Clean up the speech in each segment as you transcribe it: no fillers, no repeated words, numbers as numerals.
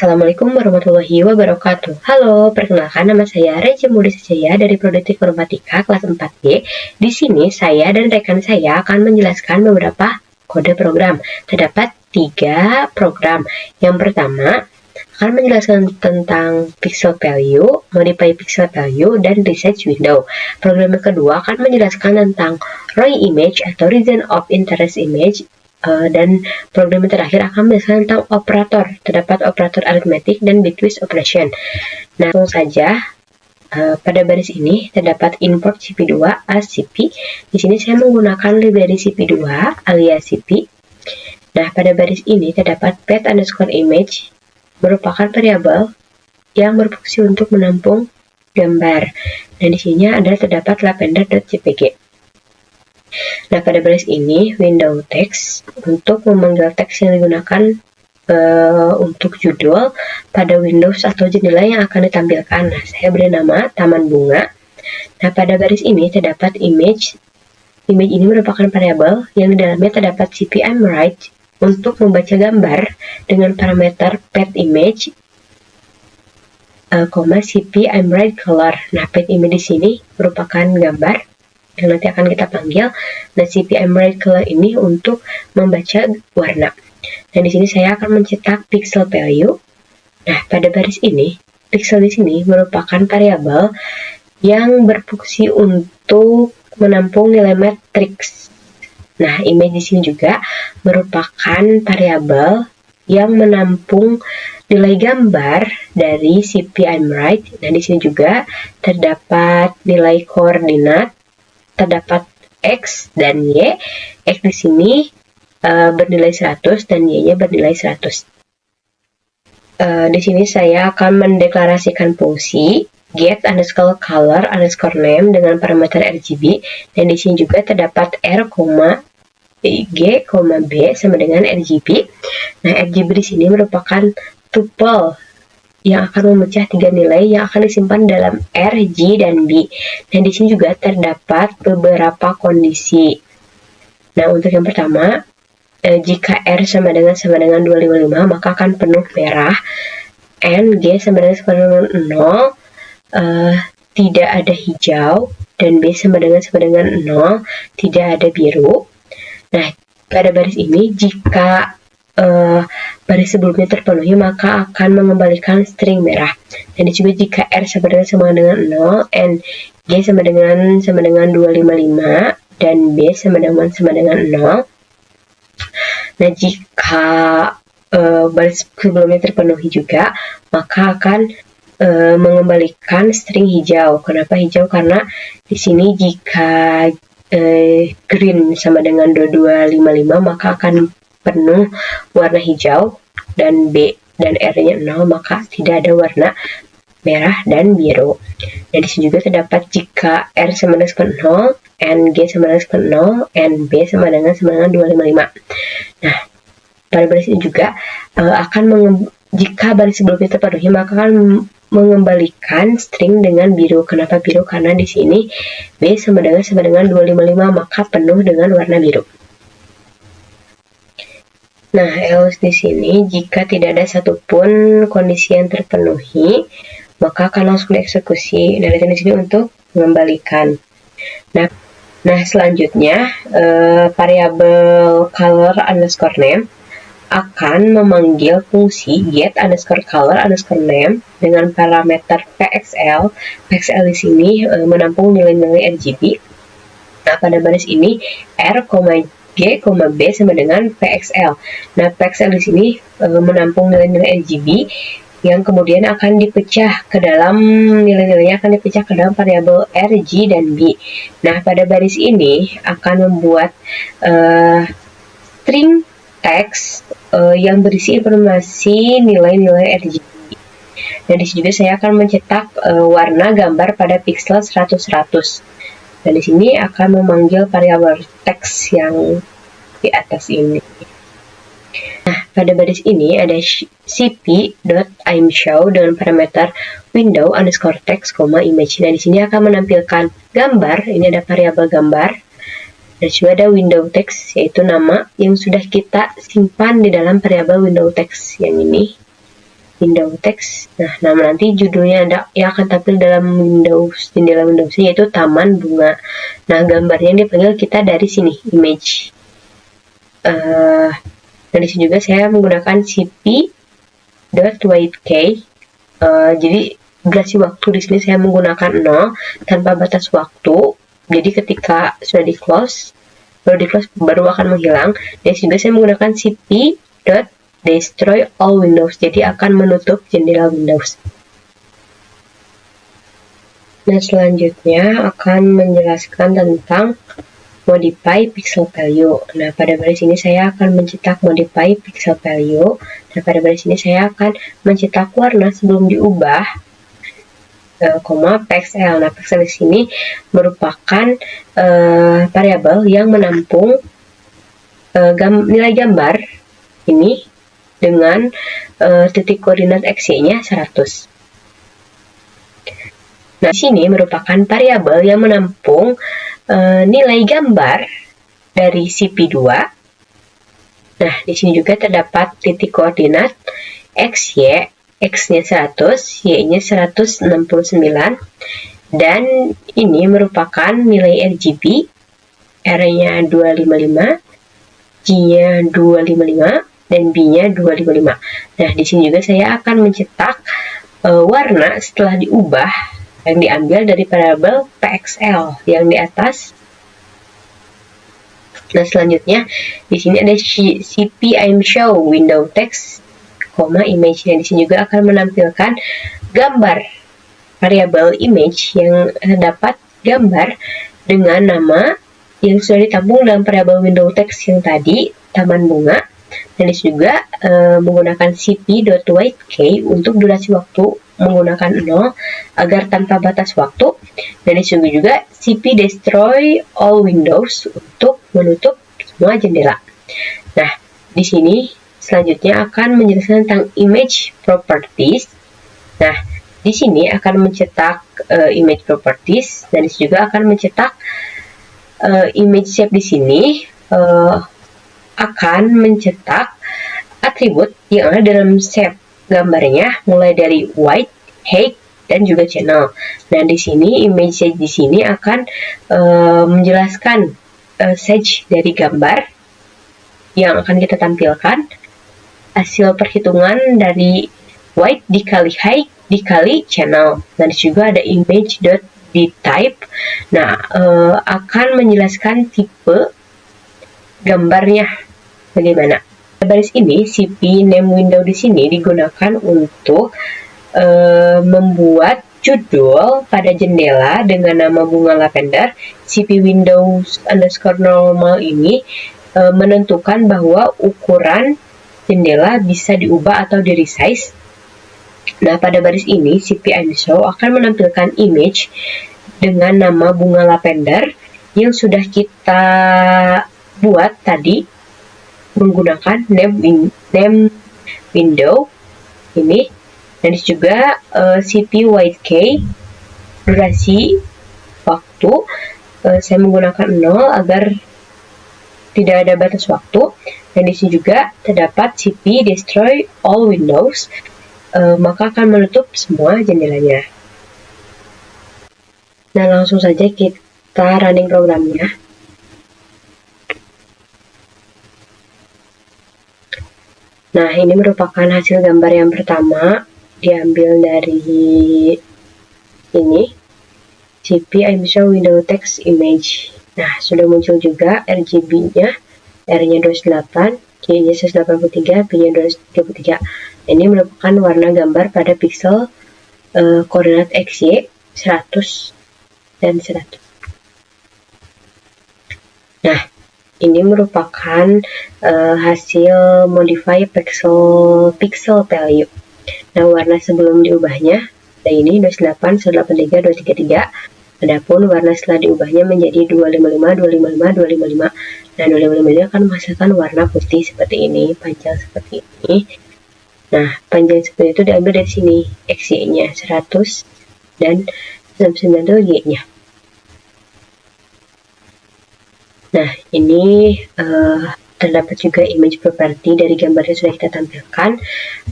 Assalamualaikum warahmatullahi wabarakatuh. Halo, perkenalkan nama saya Reja Mudi Sejaya dari Prodi Informatika kelas 4B. Di sini saya dan rekan saya akan menjelaskan beberapa kode program. Terdapat 3 program. Yang pertama akan menjelaskan tentang pixel value, modify pixel value, dan research window. Program yang kedua akan menjelaskan tentang ROI image atau region of interest image. Dan program yang terakhir akan menjelaskan tentang operator. Terdapat operator arithmetic dan bitwise operation. Nah, langsung saja. Pada baris ini terdapat import CP2 as CP. Di sini saya menggunakan library CP2 alias CP. Nah, pada baris ini terdapat pet_image merupakan variabel yang berfungsi untuk menampung gambar. Dan di sini terdapat lavender.jpg. Nah, pada baris ini window text untuk memanggil teks yang digunakan untuk judul pada Windows atau jendela yang akan ditampilkan. Nah, saya beri nama Taman Bunga. Nah, pada baris ini terdapat image. Image ini merupakan variabel yang di dalamnya terdapat cp_imRight untuk membaca gambar dengan parameter pet_image, cp_imRightColor. Nah, pet_image di sini merupakan gambar yang nanti akan kita panggil. Nah, cp_imRightColor ini untuk membaca warna. Dan di sini saya akan mencetak pixel value. Nah, pada baris ini, pixel di sini merupakan variabel yang berfungsi untuk menampung nilai matriks. Nah, image di sini juga merupakan variabel yang menampung nilai gambar dari cp_imRight. Nah, di sini juga terdapat nilai koordinat, terdapat X dan Y. X di sini bernilai 100 dan Y-nya bernilai 100. Di sini saya akan mendeklarasikan fungsi get_color_name dengan parameter RGB, dan di sini juga terdapat R, G, B sama dengan RGB. Nah, RGB di sini merupakan tuple yang akan memecah 3 nilai yang akan disimpan dalam R, G, dan B. Dan di sini juga terdapat beberapa kondisi. Nah, untuk yang pertama, jika R sama dengan 255, maka akan penuh merah. N, G sama dengan 0, tidak ada hijau. Dan B sama dengan 0, tidak ada biru. Nah, pada baris ini, jika baris sebelumnya terpenuhi, maka akan mengembalikan string merah. Dan juga jika R sama dengan 0, N, G sama dengan 255, dan B sama dengan 0. Nah, jika baris sebelumnya terpenuhi juga, maka akan mengembalikan string hijau. Kenapa hijau? Karena di sini jika green sama dengan 2255, maka akan penuh warna hijau, dan B dan R-nya 0, maka tidak ada warna merah dan biru. Dan di sini juga terdapat jika R sama dengan 0, N, G sama dengan 0, N, B sama dengan 255. Nah, pada baris ini juga jika baris sebelumnya terpenuhi, maka akan mengembalikan string dengan biru. Kenapa biru? Karena di sini B sama dengan 255, maka penuh dengan warna biru. Nah, else di sini jika tidak ada satupun kondisi yang terpenuhi, maka akan langsung dieksekusi. Dan di sini untuk mengembalikan. Nah, selanjutnya variabel color_name akan memanggil fungsi get_color_name dengan parameter pxl. Pxl di sini menampung nilai-nilai RGB. Nah, pada baris ini R, G, B sama dengan pxl. Nah, pxl di sini menampung nilai-nilai RGB yang kemudian akan dipecah ke dalam nilai-nilainya akan dipecah ke dalam variabel R, G, dan B. Nah, pada baris ini akan membuat string teks yang berisi informasi nilai-nilai RGB. Dan di sini juga saya akan mencetak warna gambar pada pixel 100. Dan di sini akan memanggil variabel teks yang di atas ini. Nah, pada baris ini ada cp.imshow dengan parameter window_text, image. Nah, di sini akan menampilkan gambar. Ini ada variabel gambar. Dan juga ada window text, yaitu nama yang sudah kita simpan di dalam variabel window text yang ini. window text. Nah, nanti judulnya yang akan tampil dalam jendela Windows yaitu Taman Bunga. Nah, gambarnya yang dipanggil kita dari sini, image. Dan di sini juga saya menggunakan cp.write. Jadi durasi waktu di sini saya menggunakan 0 tanpa batas waktu. Jadi ketika sudah di close baru akan menghilang. Dan juga saya menggunakan cp.destroy all windows, jadi akan menutup jendela Windows. Nah, selanjutnya akan menjelaskan tentang modify pixel value. Nah, pada baris ini saya akan mencetak modify pixel value. Nah, pada baris ini saya akan mencetak warna sebelum diubah, pixel. Nah, pixel di sini merupakan variabel yang menampung nilai gambar ini dengan titik koordinat x-y-nya 100. Nah, di sini merupakan variabel yang menampung nilai gambar dari cp2. Nah, di sini juga terdapat titik koordinat x, y, x-nya 100, y-nya 169, dan ini merupakan nilai RGB, R-nya 255, G-nya 255, dan B-nya 255. Nah, di sini juga saya akan mencetak warna setelah diubah yang diambil dari variabel pxl yang di atas. Nah, selanjutnya di sini ada cp_image window text, image. Nah, di sini juga akan menampilkan gambar variabel image yang terdapat gambar dengan nama yang sudah ditampung dalam variabel window text yang tadi, Taman Bunga. Dan di sini juga menggunakan cp.write untuk durasi waktu menggunakan 0 agar tanpa batas waktu. Dan di sini juga cp destroy all windows untuk menutup semua jendela. Nah, di sini selanjutnya akan menjelaskan tentang image properties. Nah, di sini akan mencetak image properties, dan di sini juga akan mencetak image shape. Di sini akan mencetak atribut yang ada dalam shape gambarnya, mulai dari white, height, dan juga channel. Nah, di sini image shape di sini akan menjelaskan size dari gambar yang akan kita tampilkan, hasil perhitungan dari white dikali height dikali channel. Dan juga ada image.dtype. Nah, akan menjelaskan tipe gambarnya bagaimana. Baris ini cp name window di sini digunakan untuk membuat judul pada jendela dengan nama bunga lavender. cp windows underscore normal ini menentukan bahwa ukuran jendela bisa diubah atau di resize. Nah, pada baris ini cp_image akan menampilkan image dengan nama bunga lavender yang sudah kita buat tadi menggunakan name window ini. Dan juga cp_write durasi waktu saya menggunakan 0 agar tidak ada batas waktu. Dan di sini juga terdapat cp destroy all windows, maka akan menutup semua jendelanya. Nah, langsung saja kita running programnya. Nah, ini merupakan hasil gambar yang pertama, diambil dari ini, cp_image window text image. Nah, sudah muncul juga RGB-nya, R-nya 28, G-nya 183, B-nya 233. Ini merupakan warna gambar pada pixel koordinat XY 100 dan 100. Nah, ini merupakan hasil modify pixel value. Nah, warna sebelum diubahnya ada ini 28, 183, 233. Adapun warna setelah diubahnya menjadi 255, 255, 255. Nah, 255 ini akan menghasilkan warna putih seperti ini, panjang seperti ini. Nah, panjang seperti itu diambil dari sini, XY-nya 100 dan 99 itu Y-nya. Nah, ini terdapat juga image property dari gambar yang sudah kita tampilkan.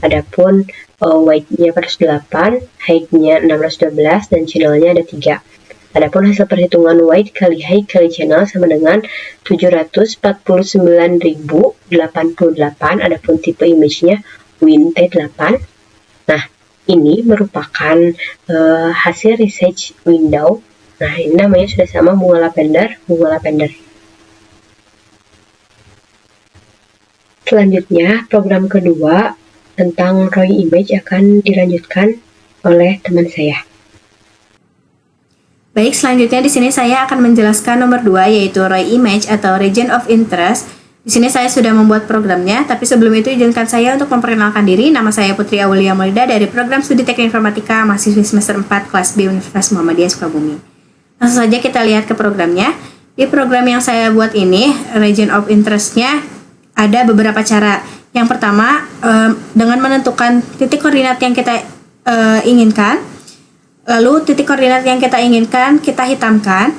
Adapun width-nya 408, height-nya 612, dan channel-nya ada 3. Adapun hasil perhitungan width kali height kali channel sama dengan 749.088. Adapun tipe image-nya WinT8. Nah, ini merupakan hasil research window. Nah, ini namanya sudah sama, bunga lavender. Selanjutnya, program kedua tentang ROY image akan dilanjutkan oleh teman saya. Baik, selanjutnya di sini saya akan menjelaskan nomor 2, yaitu ROY image atau region of interest. Di sini saya sudah membuat programnya, tapi sebelum itu izinkan saya untuk memperkenalkan diri. Nama saya Putri Aulia Maulida dari Program Studi Teknik Informatika mahasiswi semester 4 kelas B Universitas Muhammadiyah Sukabumi. Langsung saja kita lihat ke programnya. Di program yang saya buat ini, region of interest-nya ada beberapa cara. Yang pertama, dengan menentukan titik koordinat yang kita inginkan. Lalu titik koordinat yang kita inginkan kita hitamkan.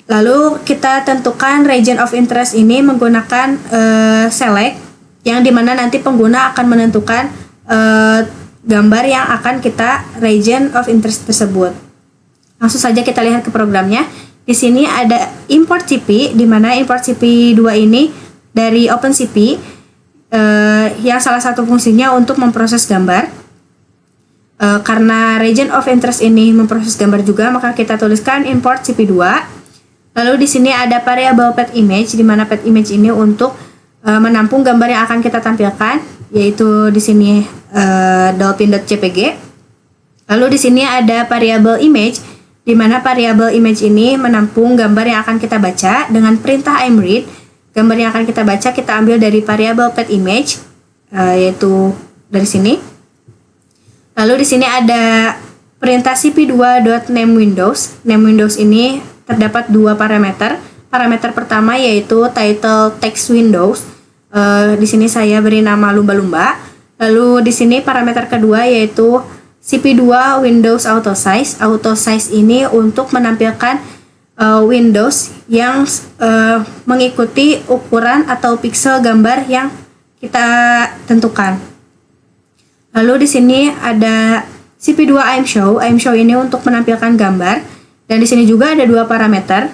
Lalu kita tentukan region of interest ini menggunakan select, yang dimana nanti pengguna akan menentukan gambar yang akan kita region of interest tersebut. Langsung saja kita lihat ke programnya. Di sini ada import CP, di mana import CP2 ini dari OpenCP, yang salah satu fungsinya untuk memproses gambar. Karena region of interest ini memproses gambar juga, maka kita tuliskan import CP2. Lalu di sini ada variable pet image, di mana pet image ini untuk menampung gambar yang akan kita tampilkan, yaitu di sini dolphin.jpg. Lalu di sini ada variable image, di mana variable image ini menampung gambar yang akan kita baca dengan perintah imread. Gambar yang akan kita baca kita ambil dari variable pet image, yaitu dari sini. Lalu di sini ada perintah cp2.nameWindows. NameWindows ini terdapat 2 parameter. Parameter pertama yaitu title text windows. Di sini saya beri nama lumba-lumba. Lalu di sini parameter kedua yaitu cp2 Windows auto size. Auto size ini untuk menampilkan Windows yang mengikuti ukuran atau pixel gambar yang kita tentukan. Lalu di sini ada cp2 imshow. Imshow ini untuk menampilkan gambar, dan di sini juga ada 2 parameter.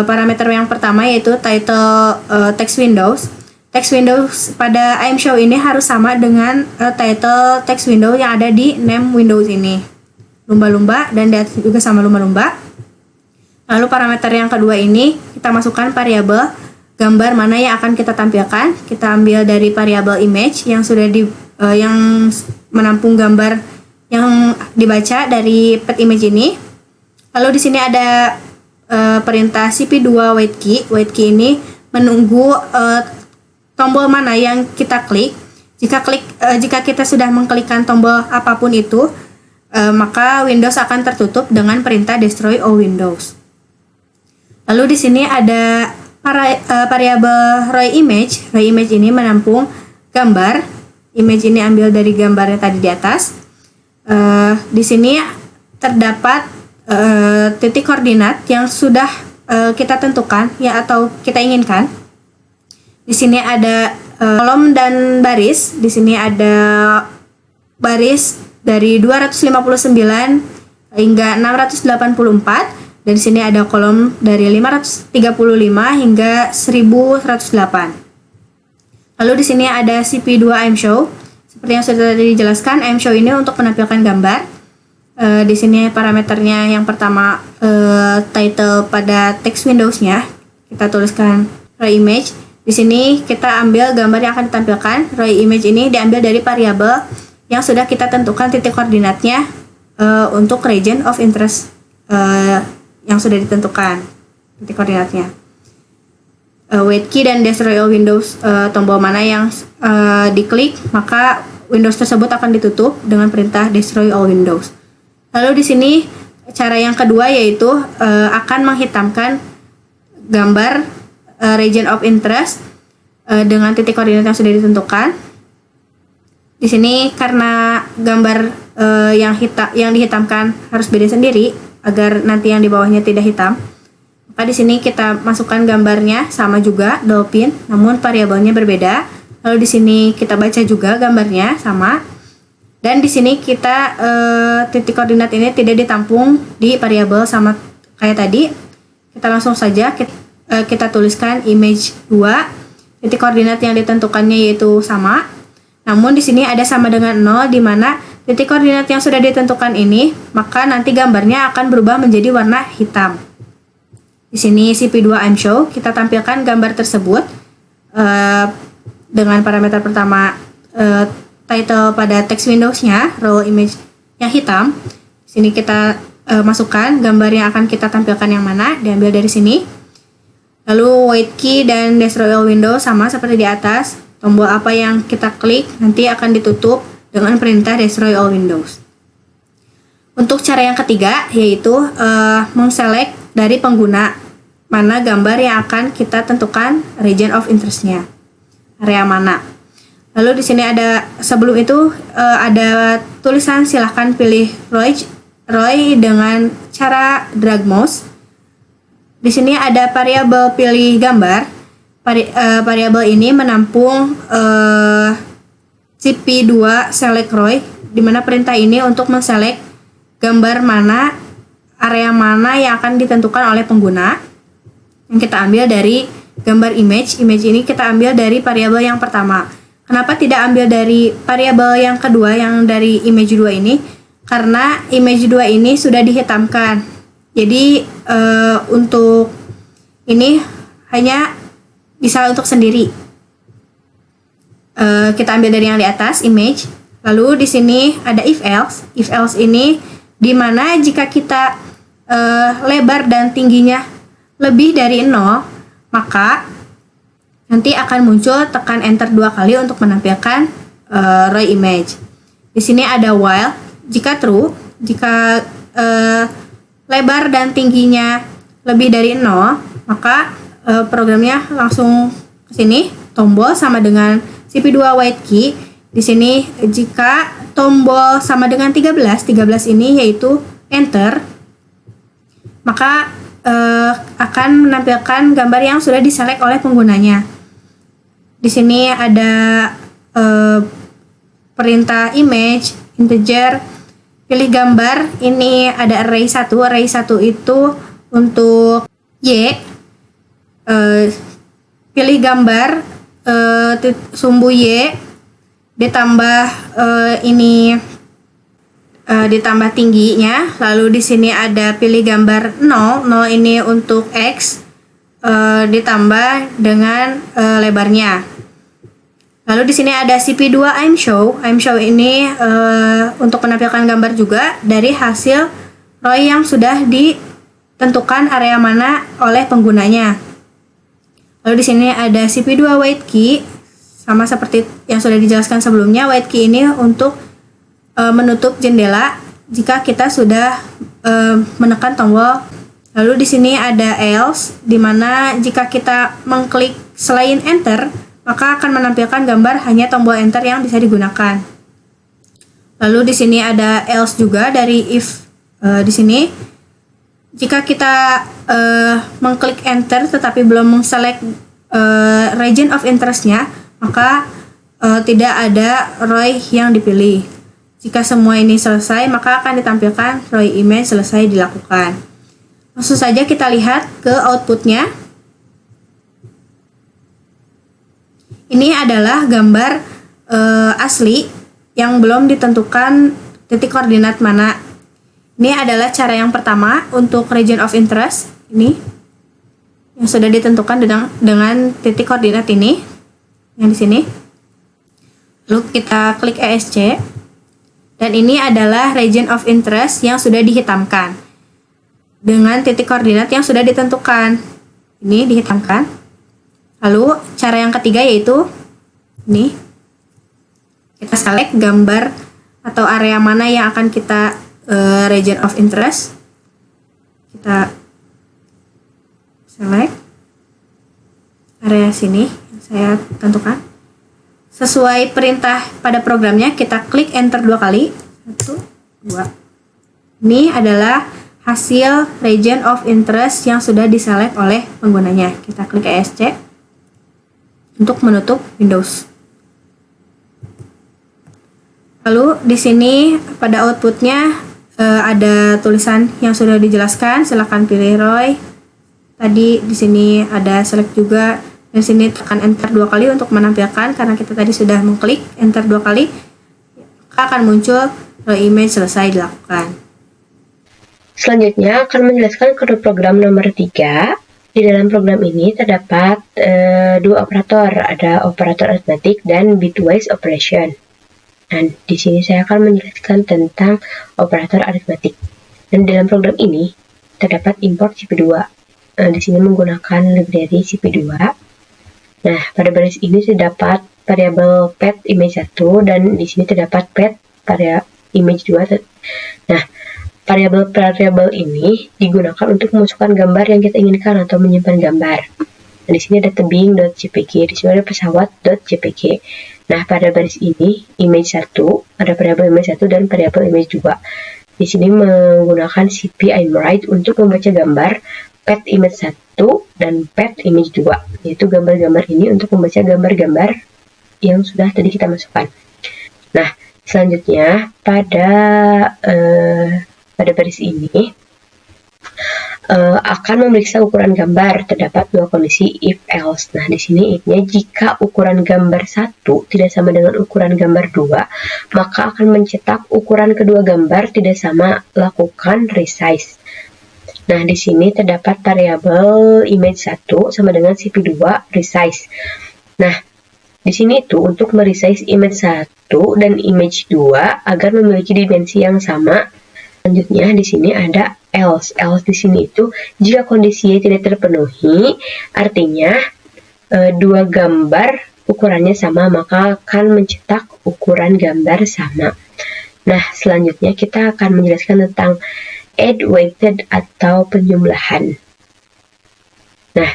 Parameter yang pertama yaitu title text windows. Text windows pada imshow ini harus sama dengan title text window yang ada di name windows ini. Lumba-lumba, dan juga sama lumba-lumba. Lalu parameter yang kedua ini kita masukkan variabel gambar mana yang akan kita tampilkan. Kita ambil dari variabel image yang sudah yang menampung gambar yang dibaca dari pet image ini. Lalu di sini ada perintah cp2 wait key. Wait key ini menunggu tombol mana yang kita klik. Jika kita sudah mengklikkan tombol apapun itu, maka Windows akan tertutup dengan perintah destroy all Windows. Lalu di sini ada variabel ROY image. ROY image ini menampung gambar. Image ini ambil dari gambar yang tadi di atas. Di sini terdapat titik koordinat yang sudah kita tentukan ya atau kita inginkan. Di sini ada kolom dan baris. Di sini ada baris dari 259 hingga 684, dan di sini ada kolom dari 535 hingga 1108. Lalu di sini ada cp2 imshow. Seperti yang sudah tadi dijelaskan, imshow ini untuk menampilkan gambar. Di sini parameternya yang pertama title pada text Windows-nya. Kita tuliskan ROY image. Di sini kita ambil gambar yang akan ditampilkan. ROY image ini diambil dari variabel yang sudah kita tentukan titik koordinatnya untuk region of interest yang sudah ditentukan titik koordinatnya. Wait key dan destroy all Windows, tombol mana yang diklik maka Windows tersebut akan ditutup dengan perintah destroy all Windows. Lalu di sini cara yang kedua yaitu akan menghitamkan gambar region of interest dengan titik koordinat yang sudah ditentukan. Di sini karena gambar yang dihitamkan harus beda sendiri agar nanti yang di bawahnya tidak hitam, Maka di sini kita masukkan gambarnya sama juga dolphin, namun variabelnya berbeda. Lalu di sini kita baca juga gambarnya sama. Dan di sini kita titik koordinat ini tidak ditampung di variabel sama kayak tadi. Kita langsung saja kita tuliskan image 2. Titik koordinat yang ditentukannya yaitu sama. Namun di sini ada sama dengan 0, di mana titik koordinat yang sudah ditentukan ini, maka nanti gambarnya akan berubah menjadi warna hitam. Di sini CP2 ImShow, kita tampilkan gambar tersebut dengan parameter pertama title pada text Windows-nya, raw image yang hitam. Di sini kita masukkan gambar yang akan kita tampilkan yang mana, diambil dari sini. Lalu white key dan destroy all window sama seperti di atas. Tombol apa yang kita klik nanti akan ditutup dengan perintah destroy all windows. Untuk cara yang ketiga yaitu mengselect dari pengguna mana gambar yang akan kita tentukan region of interest-nya, area mana. Lalu di sini ada sebelum itu ada tulisan silahkan pilih Roy dengan cara drag mouse. Di sini ada variabel pilih gambar. Variabel ini menampung CP2 select Roy, di mana perintah ini untuk menselect gambar mana, area mana yang akan ditentukan oleh pengguna. Yang kita ambil dari gambar image ini kita ambil dari variabel yang pertama. Kenapa tidak ambil dari variabel yang kedua yang dari image 2 ini? Karena image 2 ini sudah dihitamkan. Jadi untuk ini hanya bisa untuk sendiri. Kita ambil dari yang di atas image. Lalu di sini ada if else. If else ini di mana jika kita lebar dan tingginya lebih dari 0, maka nanti akan muncul tekan enter 2 kali untuk menampilkan raw image. Di sini ada while. Jika true, jika lebar dan tingginya lebih dari 0, maka programnya langsung ke sini, tombol sama dengan CP2 white key. Di sini jika tombol sama dengan 13 ini yaitu enter, maka akan menampilkan gambar yang sudah diselect oleh penggunanya. Di sini ada perintah image, integer, pilih gambar. Ini ada array 1. Array 1 itu untuk Y. Pilih gambar sumbu Y ditambah ini ditambah tingginya. Lalu di sini ada pilih gambar 0. 0 ini untuk X ditambah dengan lebarnya. Lalu di sini ada CP2 ImShow. ImShow ini untuk menampilkan gambar juga dari hasil raw yang sudah ditentukan area mana oleh penggunanya. Lalu di sini ada CP2 white key, sama seperti yang sudah dijelaskan sebelumnya. White key ini untuk menutup jendela jika kita sudah menekan tombol. Lalu di sini ada else, di mana jika kita mengklik selain enter, maka akan menampilkan gambar hanya tombol enter yang bisa digunakan. Lalu di sini ada else juga dari if. Di sini jika kita mengklik enter tetapi belum mengselect region of interest-nya, maka tidak ada raw yang dipilih. Jika semua ini selesai, maka akan ditampilkan raw image selesai dilakukan. Langsung saja kita lihat ke outputnya. Ini adalah gambar asli yang belum ditentukan titik koordinat mana. Ini adalah cara yang pertama untuk region of interest. Ini yang sudah ditentukan dengan titik koordinat ini, yang di sini. Lalu kita klik ESC. Dan ini adalah region of interest yang sudah dihitamkan dengan titik koordinat yang sudah ditentukan. Ini dihitamkan. Lalu cara yang ketiga yaitu ini, kita select gambar atau area mana yang akan kita region of interest. Kita select area sini yang saya tentukan. Sesuai perintah pada programnya, kita klik enter 2 kali. 1, 2. Ini adalah hasil region of interest yang sudah diselect oleh penggunanya. Kita klik ESC untuk menutup Windows. Lalu di sini pada outputnya ada tulisan yang sudah dijelaskan. Silakan pilih Roy. Tadi di sini ada select juga. Dan sini tekan enter 2 kali untuk menampilkan, karena kita tadi sudah mengklik enter 2 kali, maka akan muncul Roy image selesai dilakukan. Selanjutnya akan menjelaskan kode program nomor 3. Di dalam program ini terdapat dua operator, ada operator arithmetic dan bitwise operation. Dan di sini saya akan menjelaskan tentang operator arithmetic. Dan di dalam program ini terdapat import CP2. Di sini menggunakan library CP2. Nah, pada baris ini terdapat variabel pet image 1 dan di sini terdapat pet variabel image 2. Nah, variabel ini digunakan untuk memasukkan gambar yang kita inginkan atau menyimpan gambar. Nah, di sini ada tebing.jpg, di sini ada pesawat.jpg. Nah, pada baris ini image 1, ada variabel image 1 dan variabel image 2. Di sini menggunakan CP imwrite untuk membaca gambar pet image 1 dan pet image 2, yaitu gambar-gambar ini untuk membaca gambar-gambar yang sudah tadi kita masukkan. Nah, selanjutnya pada baris ini akan memeriksa ukuran gambar. Terdapat dua kondisi if else. Nah, di sini if-nya jika ukuran gambar 1 tidak sama dengan ukuran gambar 2, maka akan mencetak ukuran kedua gambar tidak sama, lakukan resize. Nah, di sini terdapat variabel image 1 sama dengan CP2 resize. Nah, di sini itu untuk meresize image 1 dan image 2 agar memiliki dimensi yang sama. Selanjutnya di sini ada else. Else di sini itu jika kondisinya tidak terpenuhi, artinya dua gambar ukurannya sama, maka akan mencetak ukuran gambar sama. Nah, selanjutnya kita akan menjelaskan tentang add weighted atau penjumlahan. Nah,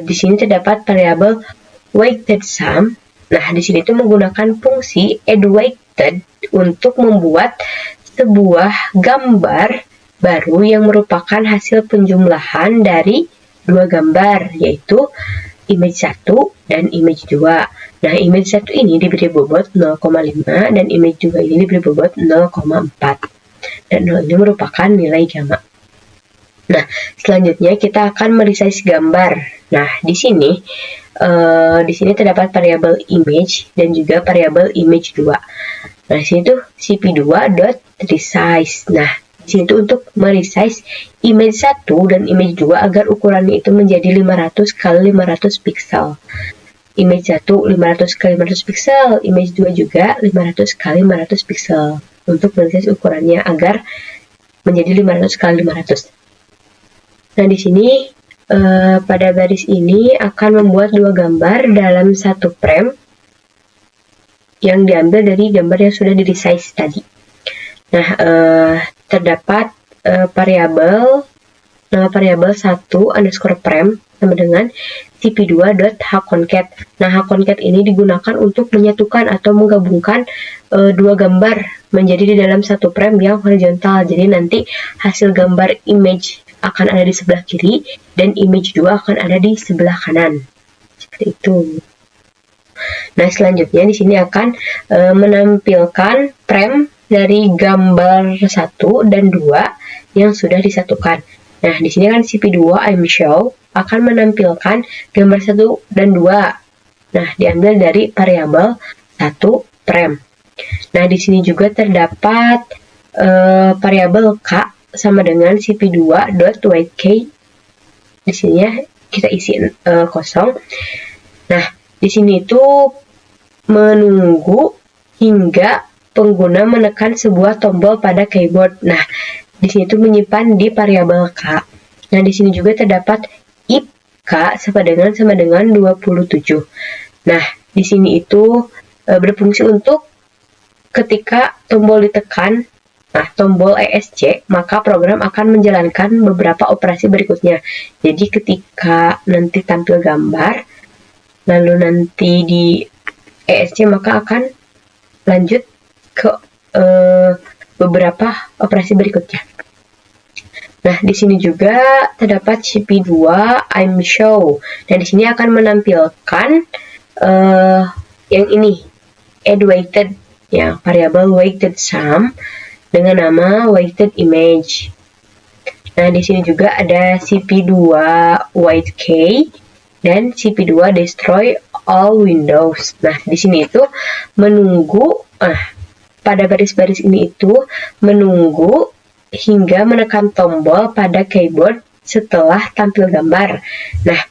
di sini terdapat variabel weighted sum. Nah, di sini itu menggunakan fungsi add weighted untuk membuat sebuah gambar baru yang merupakan hasil penjumlahan dari dua gambar, yaitu image 1 dan image 2. Nah, image 1 ini diberi bobot 0,5 dan image 2 ini diberi bobot 0,4. Dan 0 ini merupakan nilai gamma. Nah, selanjutnya kita akan meresize gambar. Nah, di sini terdapat variabel image dan juga variabel image 2. Nah, di sini tuh cp2.resize. Nah, di sini tuh untuk meresize image 1 dan image 2 agar ukurannya itu menjadi 500 x 500 pixel. Image 1 500 x 500 pixel, image 2 juga 500 x 500 pixel. Untuk meresize ukurannya agar menjadi 500 x 500. Nah, di sini pada baris ini akan membuat dua gambar dalam satu frame yang diambil dari gambar yang sudah di-resize tadi. Nah, terdapat nama variabel 1_frame sama dengan cp2.hconcat. Nah, hconcat ini digunakan untuk menyatukan atau menggabungkan dua gambar menjadi di dalam satu frame yang horizontal. Jadi nanti hasil gambar image akan ada di sebelah kiri dan image 2 akan ada di sebelah kanan. Seperti itu. Nah, selanjutnya di sini akan menampilkan frame dari gambar 1 dan 2 yang sudah disatukan. Nah, di sini kan cp2 imshow akan menampilkan gambar 1 dan 2. Nah, diambil dari variabel 1 frame. Nah, di sini juga terdapat variabel k sama dengan cp2.weightk. Di sini ya kita isi kosong. Nah, di sini itu menunggu hingga pengguna menekan sebuah tombol pada keyboard. Nah, di sini itu menyimpan di variabel k. Nah, di sini juga terdapat if k sama dengan 27. Nah, di sini itu berfungsi untuk ketika tombol ditekan, nah tombol ESC, maka program akan menjalankan beberapa operasi berikutnya. Jadi ketika nanti tampil gambar, lalu nanti di ESC maka akan lanjut ke beberapa operasi berikutnya. Nah, di sini juga terdapat CP2 I'm show. Dan di sini akan menampilkan yang ini, add weighted, ya, variabel weighted sum dengan nama weighted image. Nah, di sini juga ada CP2 white key dan CP2 destroy all windows. Nah, di sini itu menunggu, pada baris-baris ini itu menunggu hingga menekan tombol pada keyboard setelah tampil gambar. Nah,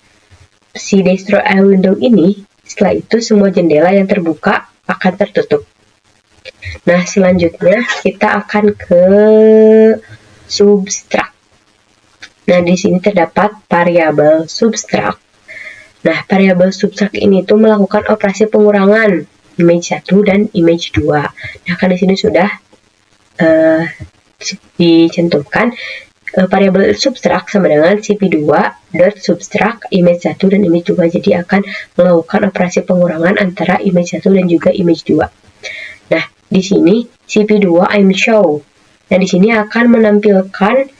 si destroy all window ini, setelah itu semua jendela yang terbuka akan tertutup. Nah, selanjutnya kita akan ke subtract. Nah, di sini terdapat variabel subtract. Nah, variabel subtract ini tuh melakukan operasi pengurangan image 1 dan image 2. Nah, kan di sini sudah dicantumkan variabel subtract sama dengan cp2 dot subtract image 1 dan image 2. Jadi akan melakukan operasi pengurangan antara image 1 dan juga image 2. Nah, di sini cp2 I'm show. Nah, di sini akan menampilkan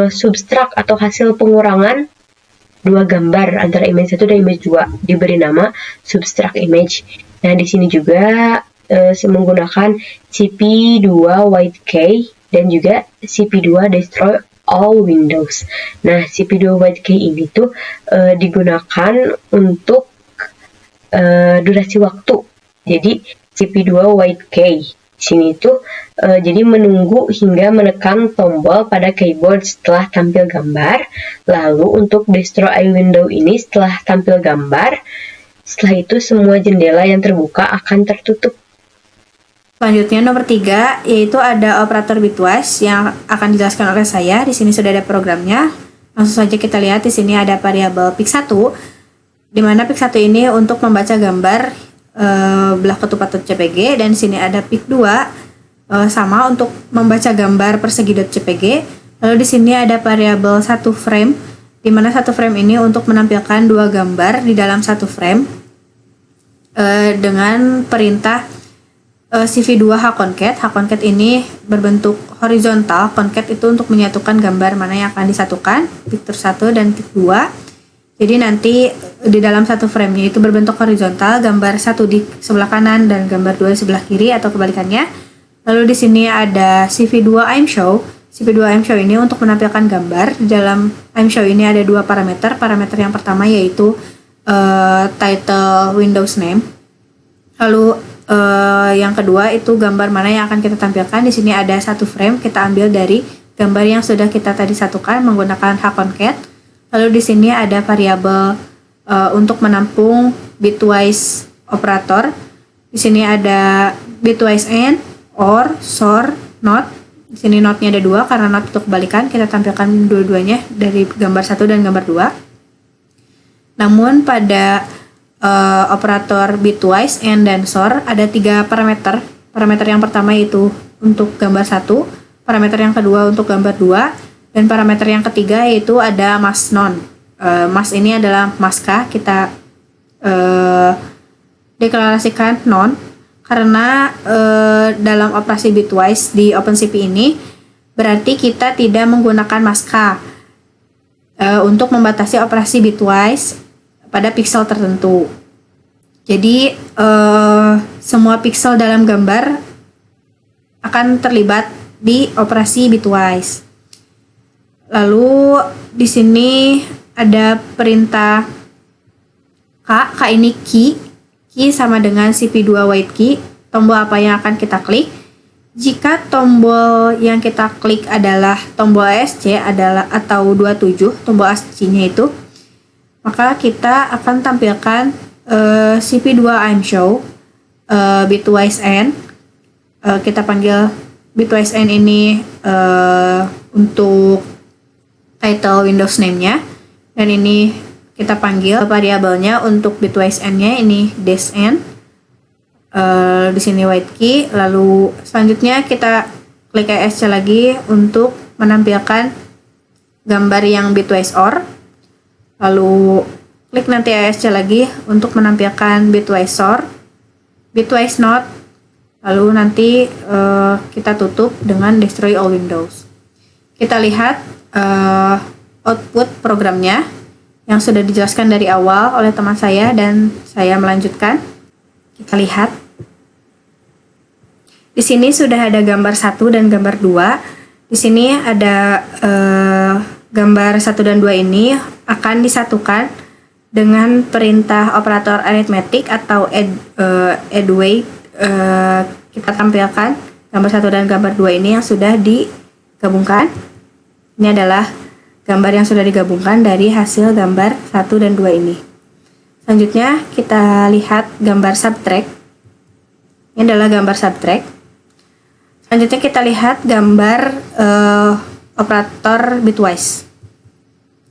subtract atau hasil pengurangan dua gambar antara image 1 dan image 2, diberi nama subtract image. Nah, di sini juga menggunakan cp2 white key dan juga cp2 destroy all windows. Nah, cp2 white key ini tuh digunakan untuk durasi waktu. Jadi cp2 white key sini tuh jadi menunggu hingga menekan tombol pada keyboard setelah tampil gambar. Lalu untuk destroy all window ini setelah tampil gambar, setelah itu semua jendela yang terbuka akan tertutup. Selanjutnya nomor 3 yaitu ada operator bitwise yang akan dijelaskan oleh saya. Di sini sudah ada programnya. Langsung saja kita lihat. Di sini ada variabel pic1, di mana pic1 ini untuk membaca gambar belah ketupat .cpg, dan di sini ada pic2 sama untuk membaca gambar persegi.cpg. Lalu di sini ada variabel 1 frame, di mana 1 frame ini untuk menampilkan dua gambar di dalam 1 frame dengan perintah cv2 hconcat. Hconcat ini berbentuk horizontal, concat itu untuk menyatukan gambar mana yang akan disatukan, picture 1 dan pic 2. Jadi nanti di dalam 1 frame-nya itu berbentuk horizontal, gambar 1 di sebelah kanan dan gambar 2 di sebelah kiri atau kebalikannya. Lalu di sini ada cv2 I'm show. cv2 I'm show ini untuk menampilkan gambar. Di dalam I'm show ini ada dua parameter. Parameter yang pertama yaitu title Windows name. Lalu yang kedua itu gambar mana yang akan kita tampilkan. Di sini ada 1 frame, kita ambil dari gambar yang sudah kita tadi satukan menggunakan hconcat. Lalu di sini ada variabel untuk menampung bitwise operator. Di sini ada bitwise and, or, sor, not. Di sini not-nya ada 2 karena not itu kebalikan. Kita tampilkan dua-duanya dari gambar 1 dan gambar 2. Namun pada operator bitwise and dan sor ada 3 parameter. Parameter yang pertama yaitu untuk gambar 1, parameter yang kedua untuk gambar 2, dan parameter yang ketiga yaitu ada mask non. Mask ini adalah maska, kita deklarasikan non karena dalam operasi bitwise di OpenCV ini berarti kita tidak menggunakan maska untuk membatasi operasi bitwise pada pixel tertentu. Jadi semua pixel dalam gambar akan terlibat di operasi bitwise. Lalu di sini ada perintah K ini key sama dengan cp2 white key, tombol apa yang akan kita klik. Jika tombol yang kita klik adalah tombol ASC atau 27, tombol ASC-nya itu, maka kita akan tampilkan cp2 I'm show, bitwise n. Kita panggil bitwise n ini untuk title Windows name-nya, dan ini kita panggil variabelnya untuk bitwise n-nya ini des n. Di sini white key. Lalu selanjutnya kita klik ESC lagi untuk menampilkan gambar yang bitwise or. Lalu klik nanti ESC lagi untuk menampilkan bitwise sor, bitwise not. Lalu nanti kita tutup dengan destroy all windows. Kita lihat output programnya yang sudah dijelaskan dari awal oleh teman saya dan saya melanjutkan. Kita lihat. Di sini sudah ada gambar 1 dan gambar 2. Di sini ada gambar 1 dan 2 ini akan disatukan dengan perintah operator aritmetik atau add weight. Kita tampilkan gambar 1 dan gambar 2 ini yang sudah digabungkan. Ini adalah gambar yang sudah digabungkan dari hasil gambar 1 dan 2 ini. Selanjutnya kita lihat gambar subtract. Ini adalah gambar subtract. Selanjutnya kita lihat gambar operator bitwise.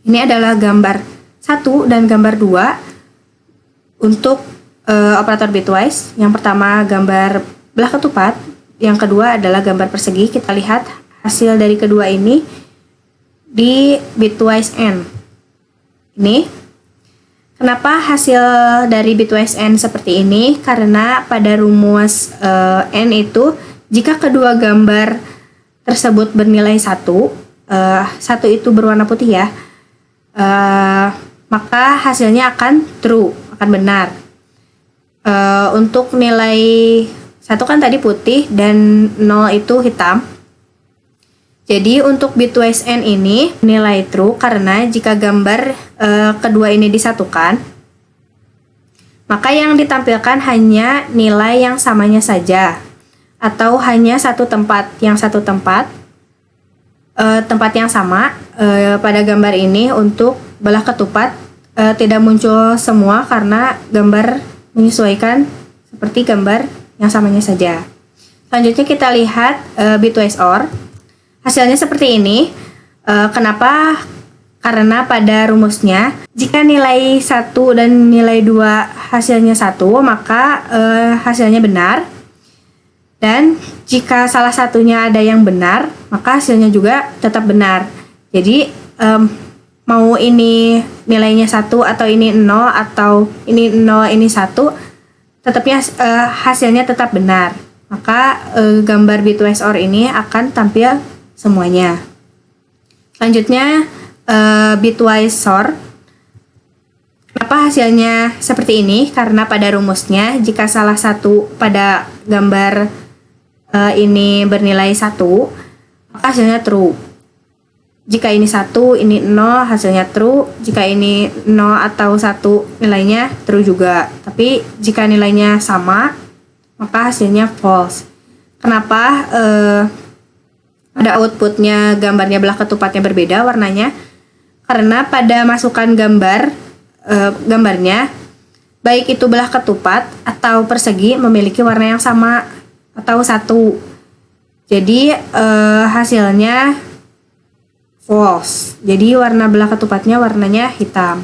Ini adalah gambar 1 dan gambar 2 untuk operator bitwise. Yang pertama gambar belah ketupat, yang kedua adalah gambar persegi. Kita lihat hasil dari kedua ini di bitwise n. Ini kenapa hasil dari bitwise n seperti ini? Karena pada rumus n itu jika kedua gambar tersebut bernilai 1 itu berwarna putih ya, maka hasilnya akan true, akan benar. Untuk nilai 1 kan tadi putih dan 0 itu hitam. Jadi untuk bitwise n ini nilai true karena jika gambar kedua ini disatukan, maka yang ditampilkan hanya nilai yang samanya saja, atau hanya satu tempat. Yang satu tempat yang sama pada gambar ini untuk belah ketupat tidak muncul semua karena gambar menyesuaikan seperti gambar yang samanya saja. Selanjutnya kita lihat bitwise OR. Hasilnya seperti ini. Kenapa? Karena pada rumusnya jika nilai 1 dan nilai 2 hasilnya 1, maka hasilnya benar. Dan jika salah satunya ada yang benar, maka hasilnya juga tetap benar. Jadi mau ini nilainya 1 atau ini 0 atau ini 0 ini 1, tetapnya hasilnya tetap benar. Maka gambar bitwise OR ini akan tampil semuanya. Selanjutnya bitwise SOR. Kenapa hasilnya seperti ini? Karena pada rumusnya jika salah satu pada gambar ini bernilai 1, maka hasilnya true. Jika ini 1, ini 0, hasilnya true. Jika ini 0 atau 1 nilainya true juga. Tapi jika nilainya sama, maka hasilnya false. Kenapa? Pada outputnya gambarnya belah ketupatnya berbeda warnanya, karena pada masukan gambarnya baik itu belah ketupat atau persegi memiliki warna yang sama atau satu. Jadi hasilnya false. Jadi warna belah ketupatnya warnanya hitam.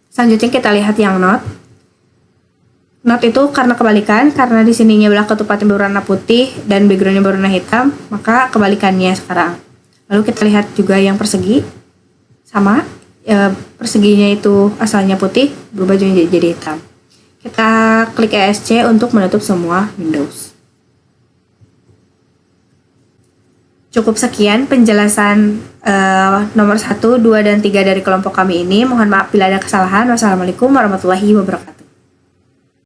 Selanjutnya kita lihat yang not. Not itu karena kebalikan, karena di sininya belah ketupatnya berwarna putih dan backgroundnya berwarna hitam, maka kebalikannya sekarang. Lalu kita lihat juga yang persegi, sama, perseginya itu asalnya putih, berubah jadi hitam. Kita klik ESC untuk menutup semua Windows. Cukup sekian penjelasan nomor 1, 2, dan 3 dari kelompok kami ini. Mohon maaf bila ada kesalahan. Wassalamualaikum warahmatullahi wabarakatuh.